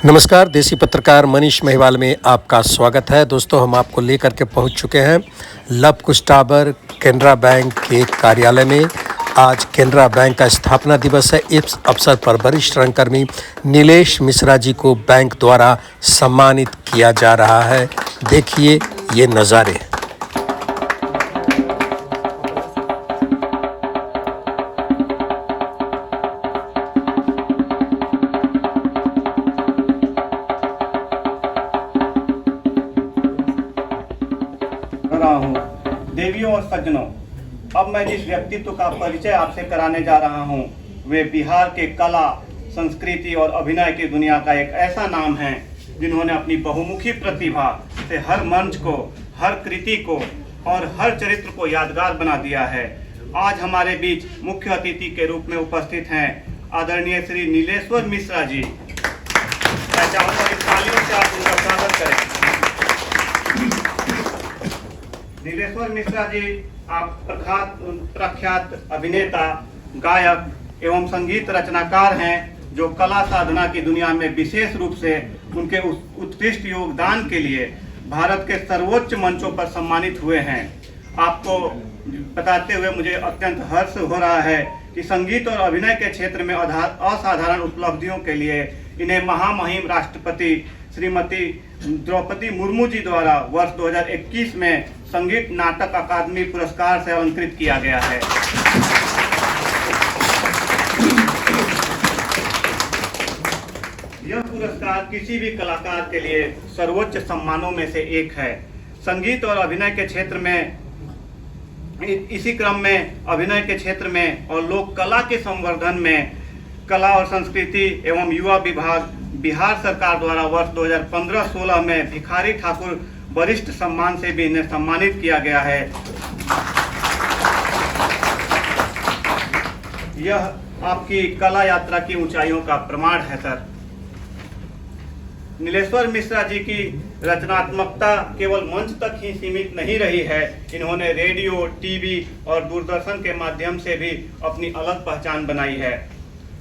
नमस्कार, देसी पत्रकार मनीष महिवाल में आपका स्वागत है। दोस्तों, हम आपको लेकर के पहुंच चुके हैं लव कुश टावर केनरा बैंक के कार्यालय में। आज केनरा बैंक का स्थापना दिवस है। इस अवसर पर वरिष्ठ रंगकर्मी नीलेश मिश्रा जी को बैंक द्वारा सम्मानित किया जा रहा है। देखिए ये नज़ारे। रहा हूँ। देवियों और सज्जनों, अब मैं जिस व्यक्तित्व का परिचय आपसे कराने जा रहा हूँ वे बिहार के कला, संस्कृति और अभिनय की दुनिया का एक ऐसा नाम है जिन्होंने अपनी बहुमुखी प्रतिभा से हर मंच को, हर कृति को और हर चरित्र को यादगार बना दिया है। आज हमारे बीच मुख्य अतिथि के रूप में उपस्थित हैं आदरणीय श्री नीलेश्वर मिश्रा जी। मैं चाहूँगा कि तालियों से आप उनका स्वागत करें। नीलेश्वर मिश्रा जी, आप प्रख्यात अभिनेता, गायक एवं संगीत रचनाकार हैं जो कला साधना की दुनिया में विशेष रूप से उनके उत्कृष्ट योगदान के लिए भारत के सर्वोच्च मंचों पर सम्मानित हुए हैं। आपको बताते हुए मुझे अत्यंत हर्ष हो रहा है कि संगीत और अभिनय के क्षेत्र में असाधारण उपलब्धियों के लिए इन्हें महामहिम राष्ट्रपति श्रीमती द्रौपदी मुर्मू जी द्वारा वर्ष 2021 में संगीत नाटक अकादमी पुरस्कार से अलंकृत किया गया है। यह पुरस्कार किसी भी कलाकार के लिए सर्वोच्च सम्मानों में से एक है। संगीत और अभिनय के क्षेत्र में, इसी क्रम में अभिनय के क्षेत्र में और लोक कला के संवर्धन में कला और संस्कृति एवं युवा विभाग बिहार सरकार द्वारा वर्ष 2015-16 में भिखारी ठाकुर वरिष्ठ सम्मान से भी इन्हें सम्मानित किया गया है। यह आपकी कला यात्रा की ऊंचाइयों का प्रमाण है सर। नीलेश्वर मिश्रा जी की रचनात्मकता केवल मंच तक ही सीमित नहीं रही है। इन्होंने रेडियो, टीवी और दूरदर्शन के माध्यम से भी अपनी अलग पहचान बनाई है।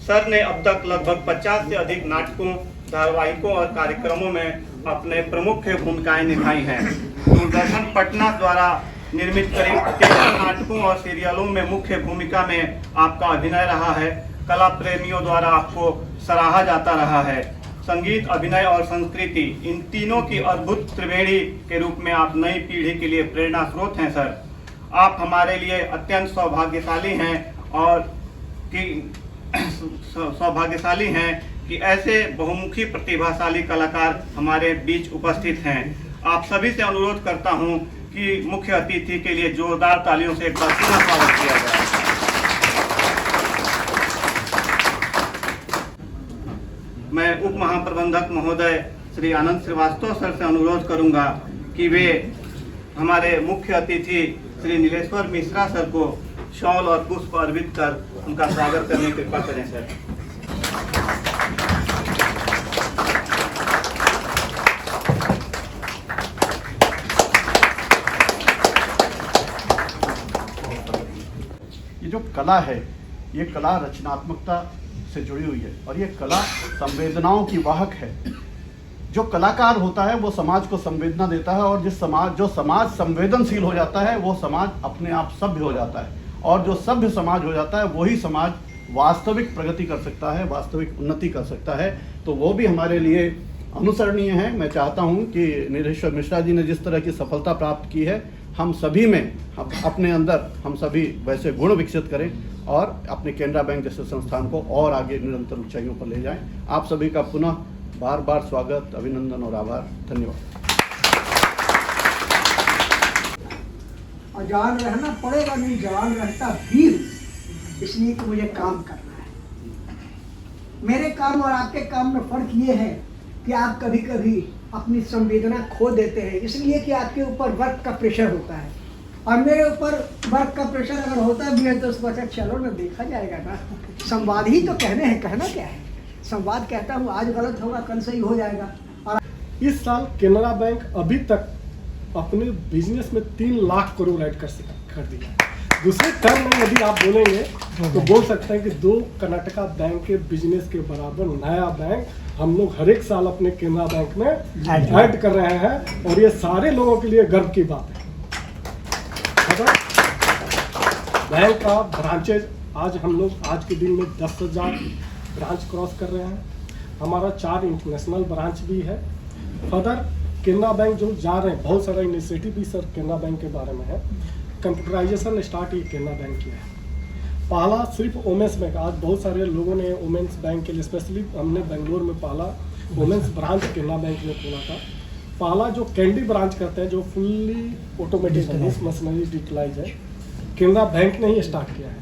सर ने अब तक लगभग 50 से अधिक नाटकों, धारावाहिकों और कार्यक्रमों में अपने प्रमुख भूमिकाएं निभाई हैं। दूरदर्शन पटना द्वारा निर्मित करीब 13 नाटकों और सीरियलों में मुख्य भूमिका में आपका अभिनय रहा है। कला प्रेमियों द्वारा आपको सराहा जाता रहा है। संगीत, अभिनय और संस्कृति, इन तीनों की अद्भुत त्रिवेणी के रूप में आप नई पीढ़ी के लिए प्रेरणा स्रोत हैं सर। आप हमारे लिए अत्यंत सौभाग्यशाली हैं कि ऐसे बहुमुखी प्रतिभाशाली कलाकार हमारे बीच उपस्थित हैं। आप सभी से अनुरोध करता हूं कि मुख्य अतिथि के लिए जोरदार तालियों से एक बार पुनः स्वागत किया जाए। मैं उप महाप्रबंधक महोदय श्री आनंद श्रीवास्तव सर से अनुरोध करूंगा कि वे हमारे मुख्य अतिथि श्री नीलेश्वर मिश्रा सर को शॉल और पुष्प अर्पित कर उनका स्वागत करने की कृपा करें सर। ये जो कला है, ये कला रचनात्मकता से जुड़ी हुई है और ये कला संवेदनाओं की वाहक है। जो कलाकार होता है वो समाज को संवेदना देता है और जो समाज संवेदनशील हो जाता है वो समाज अपने आप सभ्य हो जाता है और जो सभ्य समाज हो जाता है वही समाज वास्तविक प्रगति कर सकता है, वास्तविक उन्नति कर सकता है। तो वो भी हमारे लिए अनुसरणीय है। मैं चाहता हूँ कि नीलेश्वर मिश्रा जी ने जिस तरह की सफलता प्राप्त की है, हम सभी में, अपने अंदर हम सभी वैसे गुण विकसित करें और अपने केनरा बैंक जैसे संस्थान को और आगे निरंतर ऊंचाइयों पर ले जाएं। आप सभी का पुनः बार बार स्वागत, अभिनंदन और आभार। धन्यवाद। अजान रहना पड़ेगा, नहीं जवान रहता वीर, इसलिए कि मुझे काम करना है। मेरे काम और आपके काम में फर्क ये है कि आप कभी कभी अपनी संवेदना खो देते हैं, इसलिए कि आपके ऊपर वर्क का प्रेशर होता है और मेरे ऊपर वर्क का प्रेशर अगर होता भी है तो उसको अच्छा चलो ना, देखा जाएगा ना। संवाद ही तो कहने हैं, कहना क्या है। संवाद कहता हूँ, आज गलत होगा कल सही हो जाएगा। और इस साल केनरा बैंक अभी तक अपने बिजनेस में 3 लाख करोड़ ऐड कर दिया। दूसरे टर्म में यदि आप बोलेंगे तो बोल सकते हैं कि 2 कर्नाटका बैंक के बिजनेस के बराबर नया बैंक हम लोग हर एक साल अपने केनरा बैंक में ऐड कर रहे हैं, और ये सारे लोगों के लिए गर्व की बात है। मतलब बैंक का ब्रांचेज आज हम लोग आज के दिन में 10,000 ब्रांच क्रॉस कर रहे हैं। हमारा 4 इंटरनेशनल ब्रांच भी है। फर्दर केनरा बैंक जो जा रहे हैं, बहुत सारा इनिशिएटिव भी सर केनरा बैंक के बारे में है। कंप्यूटराइजेशन स्टार्ट ही केनरा बैंक किया है। पहला सिर्फ वुमेंस बैंक, आज बहुत सारे लोगों ने वुमेंस बैंक के लिए, स्पेशली हमने बेंगलोर में पहला वुमेंस ब्रांच केनरा बैंक में खोला था। पहला जो कैंडी ब्रांच करते हैं जो फुल्ली ऑटोमेटिक मशीनरी डिजिटलाइज है, केनरा बैंक ने ही स्टार्ट किया है।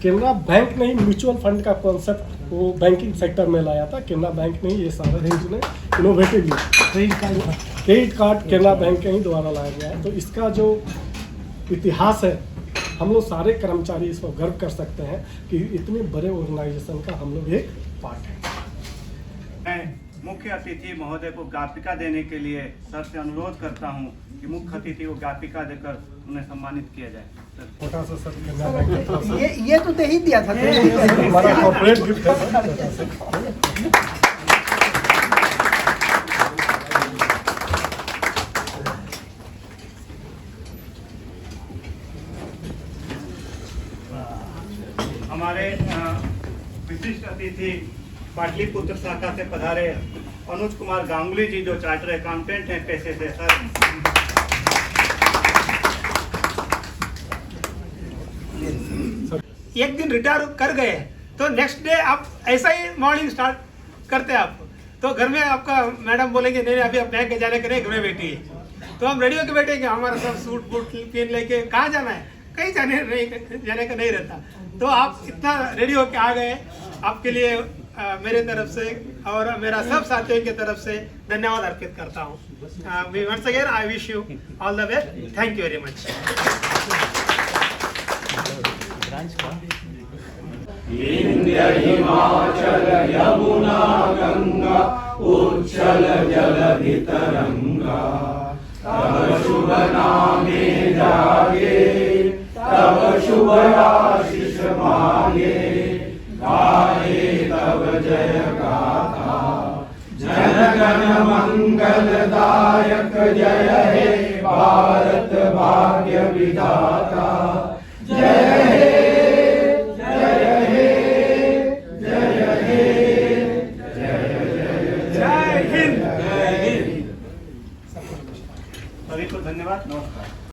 केनरा बैंक ने ही म्यूचुअल फंड का कॉन्सेप्ट वो बैंकिंग सेक्टर में लाया था। केनरा बैंक ने ही ये सारा चीज़ ने innovative credit card Canara bank के ही द्वारा लाया गया है। तो इसका जो इतिहास है, हम लोग सारे कर्मचारी इस पर गर्व कर सकते हैं कि इतने बड़े ऑर्गेनाइजेशन का हम लोग एक पार्ट है। मैं मुख्य अतिथि महोदय को ज्ञापिका देने के लिए सर से अनुरोध करता हूं कि मुख्य अतिथि को ज्ञापिका देकर उन्हें सम्मानित किया जाए। छोटा सा सर केनरा बैंक की तरफ से ये तो दे ही दिया था। हमारा कॉर्पोरेट गिफ्ट है। हमारे विशिष्ट अतिथि पाटलिपुत्र शाखा से पधारे अनुज कुमार गांगुली जी, जो चार्टर अकाउंटेंट हैं पेशे से। सर एक दिन रिटायर कर गए तो नेक्स्ट डे आप ऐसा ही मॉर्निंग स्टार्ट करते हैं आप, तो घर में आपका मैडम बोलेंगे नहीं अभी आप बैंक जाने के नहीं, घर में बैठिए। तो हम रेडी होकर बैठेंगे, हमारा सब सूट बूट पेन लेके कहाँ जाना है, कहीं जाने का नहीं रहता। तो आप इतना रेडी होके आ गए, आपके लिए मेरे तरफ से और मेरा सब साथियों की तरफ से धन्यवाद अर्पित करता हूँ। Once again I wish you all the best. Thank you very much. Vindhya Himachal Yamuna Ganga उच्छल जलधि तरंगा, तब शुभ नामे जागे, तब शुभ आशीष मांगे, गाये तब जय गाथा, जन गण मंगलदायक जय हे भारत भाग्य विधाता।